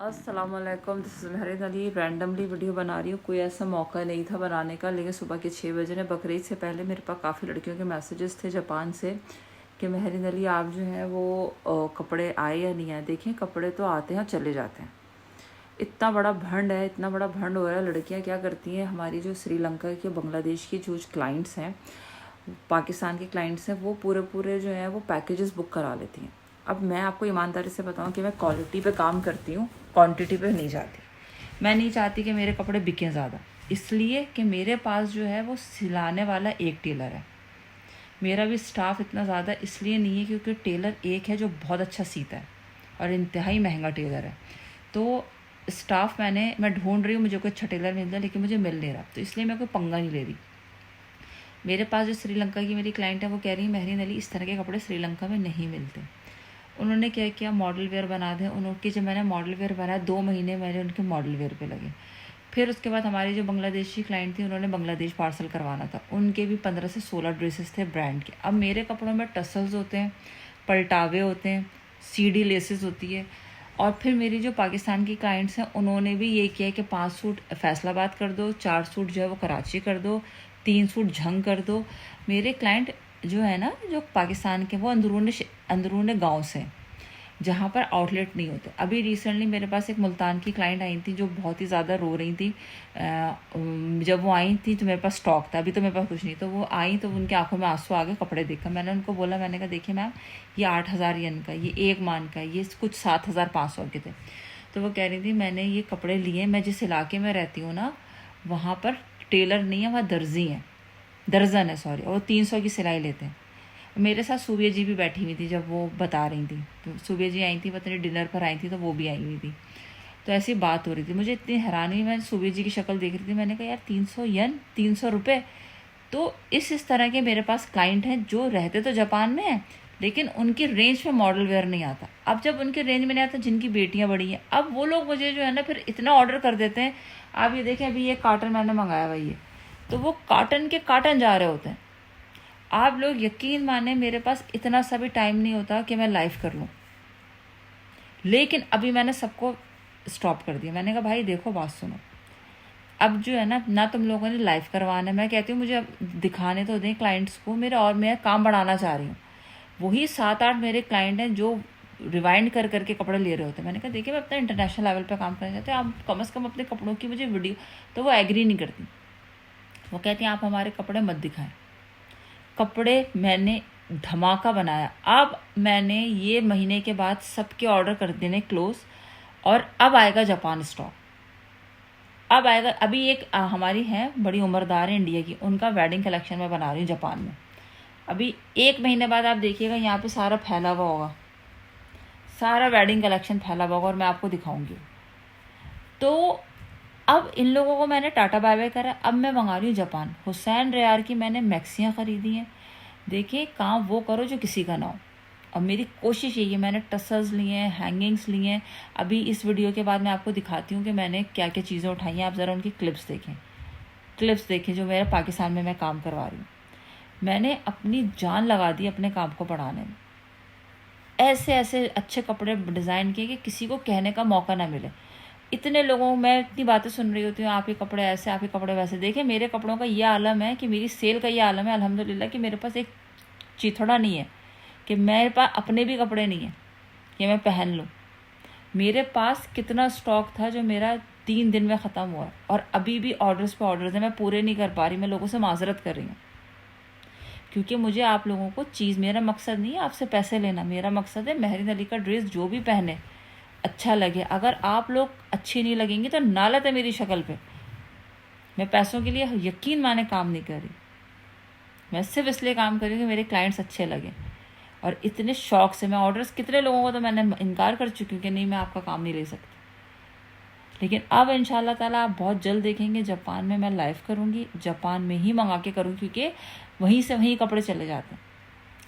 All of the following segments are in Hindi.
अस्सलामुअलैकुम, this is Mehreen Ali. Randomly video बना रही हूँ, कोई ऐसा मौका नहीं था बनाने का, लेकिन सुबह के 6 बजे ने बकरीद से पहले मेरे पास काफ़ी लड़कियों के मैसेजेस थे जापान से कि मेहरीन अली आप जो हैं वो कपड़े आए या नहीं आए। देखें, कपड़े तो आते हैं चले जाते हैं। इतना बड़ा भंड है, इतना बड़ा भंड हो रहा है। लड़कियाँ क्या करती हैं, हमारी जो श्रीलंका की, बांग्लादेश की जो क्लाइंट्स हैं, पाकिस्तान के क्लाइंट्स हैं, वो पूरे जो हैं वो पैकेजेस बुक करा लेती हैं। अब मैं आपको ईमानदारी से बताऊं कि मैं क्वालिटी पे काम करती हूँ, क्वांटिटी पे नहीं जाती। मैं नहीं चाहती कि मेरे कपड़े बिकें ज़्यादा, इसलिए कि मेरे पास जो है वो सिलाने वाला एक टेलर है। मेरा भी स्टाफ इतना ज़्यादा इसलिए नहीं है क्योंकि टेलर एक है जो बहुत अच्छा सीता है और इंतहाई महंगा टेलर है। तो स्टाफ मैं ढूंढ रही हूँ, मुझे कोई अच्छा टेलर मिल जाए, लेकिन मुझे मिल नहीं रहा, तो इसलिए मैं कोई पंगा नहीं ले रही। मेरे पास जो श्रीलंका की मेरी क्लाइंट है वो कह रही है मेहरीन अली इस तरह के कपड़े श्रीलंका में नहीं मिलते। उन्होंने क्या किया, मॉडल वेयर बना दें। उनके जब मैंने मॉडल वेयर बनाया 2 महीने मेरे उनके मॉडल वेयर पे लगे। फिर उसके बाद हमारी जो बांग्लादेशी क्लाइंट थी, उन्होंने बांग्लादेश पार्सल करवाना था, उनके भी 15 से 16 ड्रेसेस थे ब्रांड के। अब मेरे कपड़ों में टसल्स होते हैं, पलटावे होते हैं, सीडी लेसेस होती है। और फिर मेरी जो पाकिस्तान की क्लाइंट्स हैं, उन्होंने भी ये किया कि 5 सूट फैसलाबाद कर दो, 4 सूट जो है वो कराची कर दो, 3 सूट झंग कर दो। मेरे क्लाइंट जो है ना, जो पाकिस्तान के, वो अंदरूने गांव से, जहाँ पर आउटलेट नहीं होते। अभी रिसेंटली मेरे पास एक मुल्तान की क्लाइंट आई थी जो बहुत ही ज़्यादा रो रही थी। जब वो आई थी तो मेरे पास स्टॉक था, अभी तो मेरे पास कुछ नहीं। तो वो आई तो उनकी आंखों में आंसू आ गए कपड़े देखकर। मैंने उनको बोला, मैंने कहा देखिए मैम, ये 8,000 येन का, ये 1 मान का, ये कुछ 7,500 के थे। तो वो कह रही थी मैंने ये कपड़े लिए, मैं जिस इलाके में रहती हूँ ना, वहाँ पर टेलर नहीं है, वहाँ दर्जन है सॉरी, और 300 की सिलाई लेते हैं। मेरे साथ सूर्य जी भी बैठी हुई थी जब वो बता रही थी। तो सूर्य जी आई थी, पता नहीं डिनर पर आई थी, तो वो भी आई हुई थी। तो ऐसी बात हो रही थी, मुझे इतनी हैरानी, मैं सूर्य जी की शक्ल देख रही थी। मैंने कहा यार 300 येन, 300 रुपये। तो इस तरह के मेरे पास क्लाइंट हैं जो रहते तो जापान में हैं, लेकिन उनकी रेंज में मॉडल वेयर नहीं आता। अब जब उनके रेंज में नहीं आता, जिनकी बेटियां बड़ी हैं, अब वो लोग मुझे जो है ना फिर इतना ऑर्डर कर देते हैं। आप ये देखें, अभी ये कार्टन मैंने मंगाया हुआ, ये तो वो कार्टन के कार्टन जा रहे होते हैं। आप लोग यकीन माने, मेरे पास इतना सा भी टाइम नहीं होता कि मैं लाइव कर लूँ, लेकिन अभी मैंने सबको स्टॉप कर दिया। मैंने कहा भाई देखो, बात सुनो, अब जो है ना तुम लोगों ने लाइव करवाना है। मैं कहती हूँ मुझे अब दिखाने तो दें क्लाइंट्स को मेरे, और मैं काम बढ़ाना चाह रही हूँ। वही 7-8 मेरे क्लाइंट हैं जो रिवाइंड कर करके कपड़े ले रहे होते हैं। मैंने कहा देखिए, मैं अपना इंटरनेशनल लेवल पर काम करना चाहती हूँ, आप कम से कम अपने कपड़ों की मुझे वीडियो। तो वो एग्री नहीं करती, वो कहती हैं आप हमारे कपड़े मत दिखाएं। कपड़े मैंने धमाका बनाया। अब मैंने ये महीने के बाद सबके ऑर्डर कर देने क्लोज, और अब आएगा जापान स्टॉक। अब आएगा, अभी एक हमारी है बड़ी उम्रदार है इंडिया की, उनका वेडिंग कलेक्शन मैं बना रही हूँ जापान में। अभी 1 महीने बाद आप देखिएगा यहाँ पे सारा फैला हुआ होगा, सारा वेडिंग कलेक्शन फैला हुआ होगा, और मैं आपको दिखाऊंगी। तो अब इन लोगों को मैंने टाटा बाय बाय करा, अब मैं मंगा रही हूँ जापान। हुसैन रेयार की मैंने मैक्सियाँ ख़रीदी हैं। देखिए, काम वो करो जो किसी का ना हो। अब मेरी कोशिश यही है, मैंने टसल्स लिए हैं, हैंगिंग्स लिए हैं। अभी इस वीडियो के बाद मैं आपको दिखाती हूँ कि मैंने क्या क्या चीज़ें उठाई हैं। आप ज़रा उनकी क्लिप्स देखें जो मेरा पाकिस्तान में मैं काम करवा रही हूँ। मैंने अपनी जान लगा दी अपने काम को बढ़ाने में। ऐसे ऐसे अच्छे कपड़े डिज़ाइन किए कि किसी को कहने का मौका ना मिले। इतने लोगों, मैं इतनी बातें सुन रही होती हूँ, आप ये कपड़े ऐसे, आप ये कपड़े वैसे। देखिए, मेरे कपड़ों का ये आलम है कि मेरी सेल का ये आलम है अल्हम्दुलिल्लाह, कि मेरे पास एक चिथड़ा नहीं है, कि मेरे पास अपने भी कपड़े नहीं है कि मैं पहन लूँ। मेरे पास कितना स्टॉक था जो मेरा 3 दिन में ख़त्म हुआ, और अभी भी ऑर्डर्स पे ऑर्डर्स हैं, मैं पूरे नहीं कर पा रही। मैं लोगों से माजरत कर रही हूँ, क्योंकि मुझे आप लोगों को चीज़, मेरा मकसद नहीं है आपसे पैसे लेना, मेरा मकसद है मेहरीन अली का ड्रेस जो भी पहने अच्छा लगे। अगर आप लोग अच्छी नहीं लगेंगी तो नालत है मेरी शक्ल पे। मैं पैसों के लिए यकीन माने काम नहीं कर रही, मैं सिर्फ इसलिए काम कर रही हूँ कि मेरे क्लाइंट्स अच्छे लगे। और इतने शौक से मैं ऑर्डर्स, कितने लोगों को तो मैंने इनकार कर चुकी हूँ कि नहीं मैं आपका काम नहीं ले सकती। लेकिन अब इंशाल्लाह ताला आप बहुत जल्द देखेंगे, जापान में मैं लाइव करूँगी, जापान में ही मंगा के करूँगी, क्योंकि वहीं से वहीं कपड़े चले जाते हैं,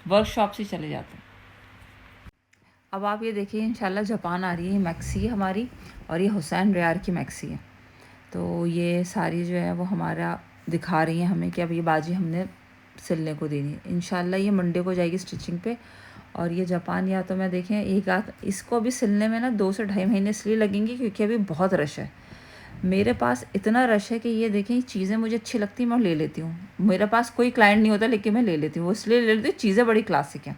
वर्कशॉप से चले जाते हैं। अब आप ये देखिए, इंशाल्लाह जापान आ रही है मैक्सी है हमारी, और ये हुसैन रेयार की मैक्सी है। तो ये सारी जो है वो हमारा दिखा रही हैं हमें कि अब ये बाजी हमने सिलने को देनी है। इंशाल्लाह ये मंडे को जाएगी स्टिचिंग पे, और ये जापान या तो मैं देखें एक आध इसको अभी सिलने में ना 2 से ढाई महीने इसलिए लगेंगे क्योंकि अभी बहुत रश है। मेरे पास इतना रश है कि ये देखें चीज़ें मुझे अच्छी लगती हैं मैं ले लेती हूँ। मेरे पास कोई क्लाइंट नहीं होता लेकिन मैं ले लेती हूँ, वो इसलिए ले लेती हूँ, चीज़ें बड़ी क्लासिक हैं।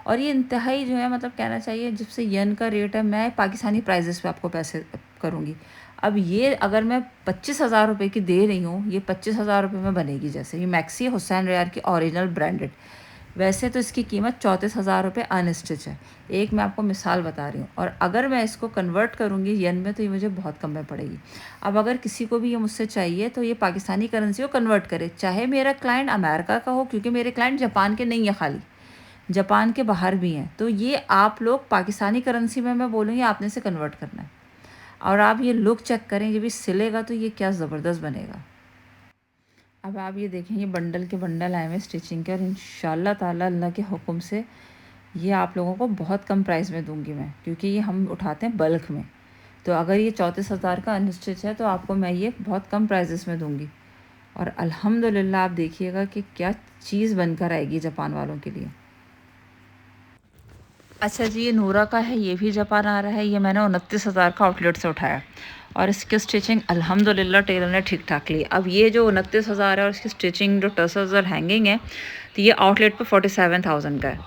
और ये इंतहाई जो है मतलब कहना चाहिए जब से येन का रेट है मैं पाकिस्तानी प्राइजेस पे आपको पैसे करूँगी। अब ये अगर मैं 25,000 रुपये की दे रही हूँ, ये 25,000 रुपये में बनेगी। जैसे ये मैक्सी हुसैन रेयार की ओरिजिनल ब्रांडेड, वैसे तो इसकी कीमत 34,000 रुपये अनस्टिच है। एक मैं आपको मिसाल बता रही हूँ, और अगर मैं इसको कन्वर्ट करूँगी येन में तो ये मुझे बहुत कम में पड़ेगी। अब अगर किसी को भी ये मुझसे चाहिए तो ये पाकिस्तानी करेंसी को कन्वर्ट करे, चाहे मेरा क्लाइंट अमेरिका का हो, क्योंकि मेरे क्लाइंट जापान के नहीं है, खाली जापान के बाहर भी हैं। तो ये आप लोग पाकिस्तानी करेंसी में मैं बोलूँगी आपने इसे कन्वर्ट करना है। और आप ये लुक चेक करें, ये भी सिलेगा तो ये क्या ज़बरदस्त बनेगा। अब आप ये देखें ये बंडल के बंडल आए हुए स्टिचिंग के, और इंशाल्लाह ताला अल्लाह के हुक्म से ये आप लोगों को बहुत कम प्राइस में दूंगी मैं, क्योंकि ये हम उठाते हैं बल्क में। तो अगर ये 34,000 का अनस्टिच है तो आपको मैं ये बहुत कम प्राइजेस में दूंगी। और अल्हम्दुलिल्लाह आप देखिएगा कि क्या चीज़ बनकर आएगी जापान वालों के लिए। अच्छा जी, ये नूरा का है, ये भी जापान आ रहा है। ये मैंने 29,000 का आउटलेट से उठाया, और इसकी स्टिचिंग अल्हम्दुलिल्लाह टेलर ने ठीक ठाक ली। अब ये जो 29,000 है और इसकी स्टिचिंग जो टसल्स और हैंगिंग है, तो ये आउटलेट पे 47,000 का है।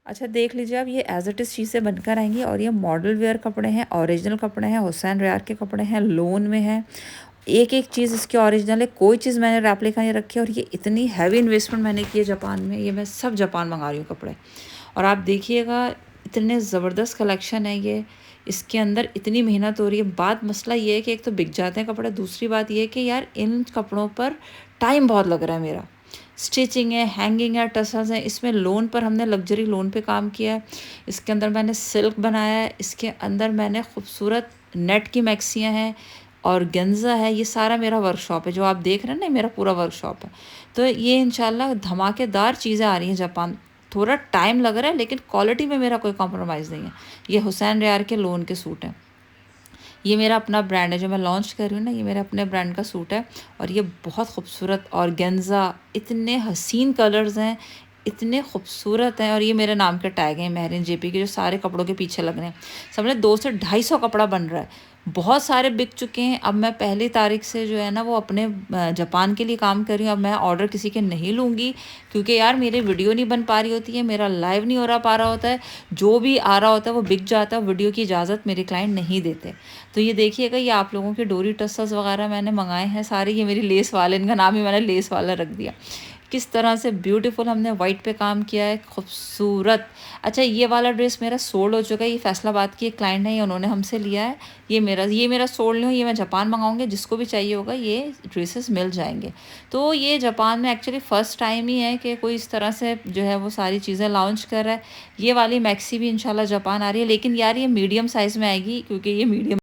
अच्छा देख लीजिए, अब ये एज इट इज़ चीज़ें बनकर आएंगी, और ये मॉडल वेयर कपड़े हैं, ओरिजिनल कपड़े हैं, हुसैन रेयार के कपड़े हैं, लोन में है। एक एक चीज़ इसकी ओरिजिनल है, कोई चीज़ मैंने रेप्लिका नहीं रखी है। और ये इतनी हैवी इन्वेस्टमेंट मैंने की है जापान में, ये मैं सब जापान मंगा रही हूँ कपड़े। और आप देखिएगा इतने ज़बरदस्त कलेक्शन है ये, इसके अंदर इतनी मेहनत हो रही है। बात मसला ये है कि एक तो बिक जाते हैं कपड़े, दूसरी बात ये है कि यार इन कपड़ों पर टाइम बहुत लग रहा है मेरा। स्टिचिंग है, हैंगिंग है, टसल्स हैं, इसमें लोन पर हमने लग्जरी लोन पे काम किया है। इसके अंदर मैंने सिल्क बनाया है, इसके अंदर मैंने खूबसूरत नेट की मैक्सियाँ हैं और गेंजा है। ये सारा मेरा वर्कशॉप है, जो आप देख रहे हैं ना, मेरा पूरा वर्कशॉप है। तो ये इंशाल्लाह धमाकेदार चीज़ें आ रही हैं जापान। थोड़ा टाइम लग रहा है लेकिन क्वालिटी में मेरा कोई कॉम्प्रोमाइज़ नहीं है। ये हुसैन रेयार के लोन के सूट हैं। ये मेरा अपना ब्रांड है जो मैं लॉन्च कर रही हूँ ना, ये मेरे अपने ब्रांड का सूट है। और ये बहुत खूबसूरत और गेंजा, इतने हसीन कलर्स हैं, इतने खूबसूरत हैं। और ये मेरे नाम के टैग हैं महरीन जेपी के, जो सारे कपड़ों के पीछे लग रहे हैं। समझे 200 से 250 कपड़ा बन रहा है, बहुत सारे बिक चुके हैं। अब मैं 1 तारीख से जो है ना वो अपने जापान के लिए काम कर रही हूँ। अब मैं ऑर्डर किसी के नहीं लूँगी, क्योंकि यार मेरी वीडियो नहीं बन पा रही होती है, मेरा लाइव नहीं हो रहा पा रहा होता है, जो भी आ रहा होता है वो बिक जाता है। वीडियो की इजाज़त मेरे क्लाइंट नहीं देते। तो ये देखिएगा, ये आप लोगों के डोरी टसल्स वगैरह मैंने मंगाए हैं सारे। ये मेरी लेस वाले, इनका नाम ही मैंने लेस वाला रख दिया। किस तरह से ब्यूटीफुल हमने वाइट पे काम किया है, खूबसूरत। अच्छा ये वाला ड्रेस मेरा सोल्ड हो चुका है, ये फैसलाबाद की एक क्लाइंट है, ये उन्होंने हमसे लिया है। ये मेरा सोल्ड नहीं हो, ये मैं जापान मंगाऊंगी, जिसको भी चाहिए होगा ये ड्रेसेस मिल जाएंगे। तो ये जापान में एक्चुअली फ़र्स्ट टाइम ही है कि कोई इस तरह से जो है वो सारी चीज़ें लॉन्च कर रहा है। ये वाली मैक्सी भी इंशाल्लाह जापान आ रही है, लेकिन यार ये मीडियम साइज़ में आएगी, क्योंकि ये मीडियम